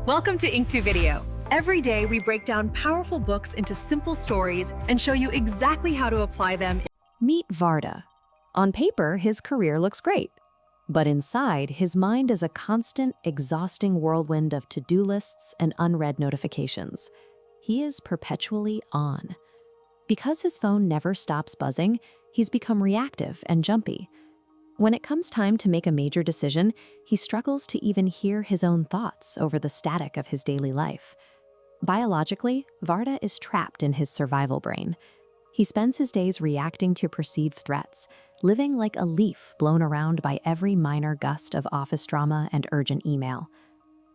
Welcome to Ink2 Video. Every day we break down powerful books into simple stories and show you exactly how to apply them. Meet Varda. On paper, his career looks great. But inside, his mind is a constant, exhausting whirlwind of to-do lists and unread notifications. He is perpetually on. Because his phone never stops buzzing, he's become reactive and jumpy. When it comes time to make a major decision, he struggles to even hear his own thoughts over the static of his daily life. Biologically, Varda is trapped in his survival brain. He spends his days reacting to perceived threats, living like a leaf blown around by every minor gust of office drama and urgent email.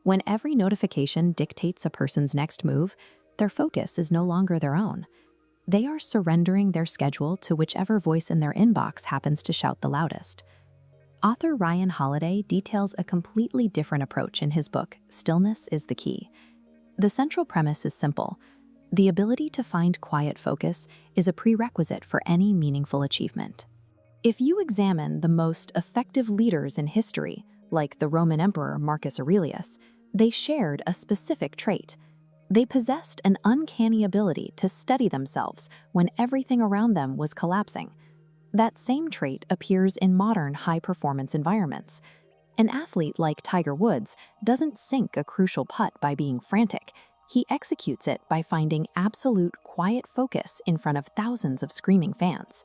When every notification dictates a person's next move, their focus is no longer their own. They are surrendering their schedule to whichever voice in their inbox happens to shout the loudest. Author Ryan Holiday details a completely different approach in his book, Stillness is the Key. The central premise is simple. The ability to find quiet focus is a prerequisite for any meaningful achievement. If you examine the most effective leaders in history, like the Roman Emperor Marcus Aurelius, they shared a specific trait. They possessed an uncanny ability to steady themselves when everything around them was collapsing. That same trait appears in modern high-performance environments. An athlete like Tiger Woods doesn't sink a crucial putt by being frantic. He executes it by finding absolute quiet focus in front of thousands of screaming fans.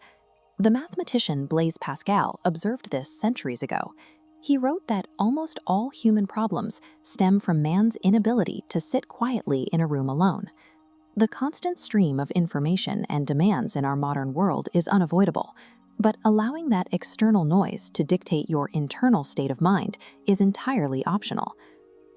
The mathematician Blaise Pascal observed this centuries ago. He wrote that almost all human problems stem from man's inability to sit quietly in a room alone. The constant stream of information and demands in our modern world is unavoidable, but allowing that external noise to dictate your internal state of mind is entirely optional.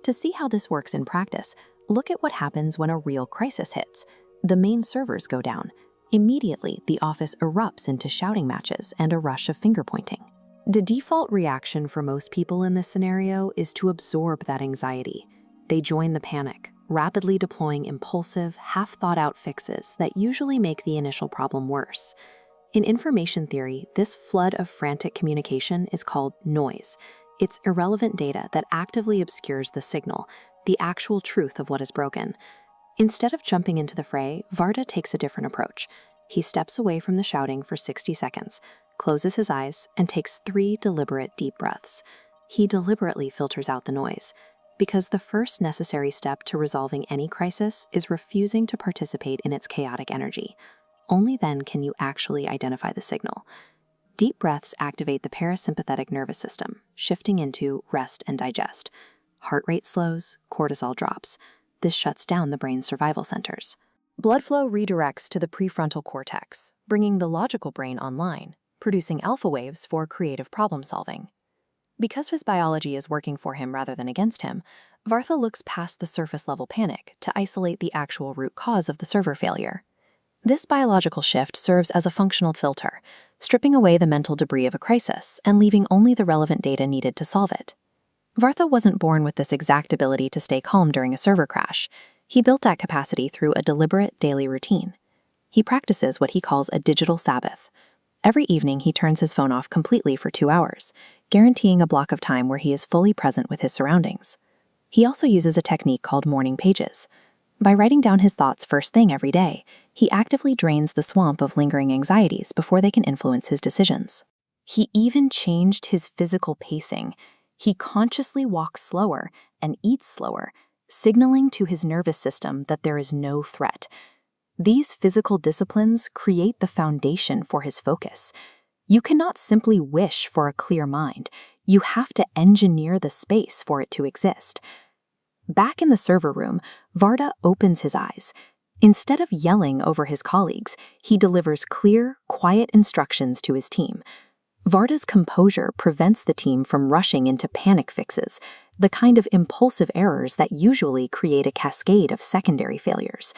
To see how this works in practice, look at what happens when a real crisis hits. The main servers go down. Immediately, the office erupts into shouting matches and a rush of finger-pointing. The default reaction for most people in this scenario is to absorb that anxiety. They join the panic, rapidly deploying impulsive, half-thought-out fixes that usually make the initial problem worse. In information theory, this flood of frantic communication is called noise. It's irrelevant data that actively obscures the signal, the actual truth of what is broken. Instead of jumping into the fray, Varda takes a different approach. He steps away from the shouting for 60 seconds, closes his eyes, and takes 3 deliberate deep breaths. He deliberately filters out the noise, because the first necessary step to resolving any crisis is refusing to participate in its chaotic energy. Only then can you actually identify the signal. Deep breaths activate the parasympathetic nervous system, shifting into rest and digest. Heart rate slows, cortisol drops. This shuts down the brain's survival centers. Blood flow redirects to the prefrontal cortex, bringing the logical brain online, producing alpha waves for creative problem solving. Because his biology is working for him rather than against him, Varda looks past the surface-level panic to isolate the actual root cause of the server failure. This biological shift serves as a functional filter, stripping away the mental debris of a crisis and leaving only the relevant data needed to solve it. Varda wasn't born with this exact ability to stay calm during a server crash. He built that capacity through a deliberate daily routine. He practices what he calls a digital Sabbath. Every evening, he turns his phone off completely for 2 hours, guaranteeing a block of time where he is fully present with his surroundings. He also uses a technique called morning pages. By writing down his thoughts first thing every day, he actively drains the swamp of lingering anxieties before they can influence his decisions. He even changed his physical pacing. He consciously walks slower and eats slower, signaling to his nervous system that there is no threat. These physical disciplines create the foundation for his focus. You cannot simply wish for a clear mind. You have to engineer the space for it to exist. Back in the server room, Varda opens his eyes. Instead of yelling over his colleagues, he delivers clear, quiet instructions to his team. Varda's composure prevents the team from rushing into panic fixes, the kind of impulsive errors that usually create a cascade of secondary failures.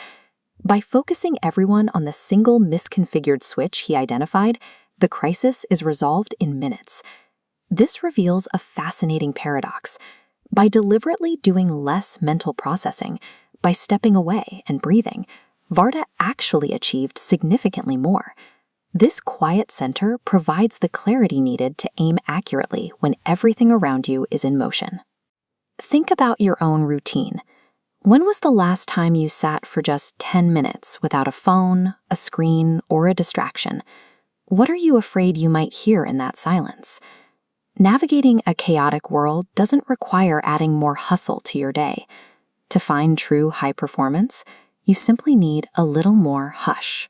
By focusing everyone on the single misconfigured switch he identified, the crisis is resolved in minutes. This reveals a fascinating paradox. By deliberately doing less mental processing, by stepping away and breathing, Varda actually achieved significantly more. This quiet center provides the clarity needed to aim accurately when everything around you is in motion. Think about your own routine. When was the last time you sat for just 10 minutes without a phone, a screen, or a distraction? What are you afraid you might hear in that silence? Navigating a chaotic world doesn't require adding more hustle to your day. To find true high performance, you simply need a little more hush.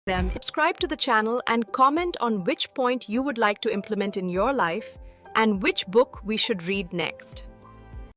Subscribe to the channel and comment on which point you would like to implement in your life and which book we should read next.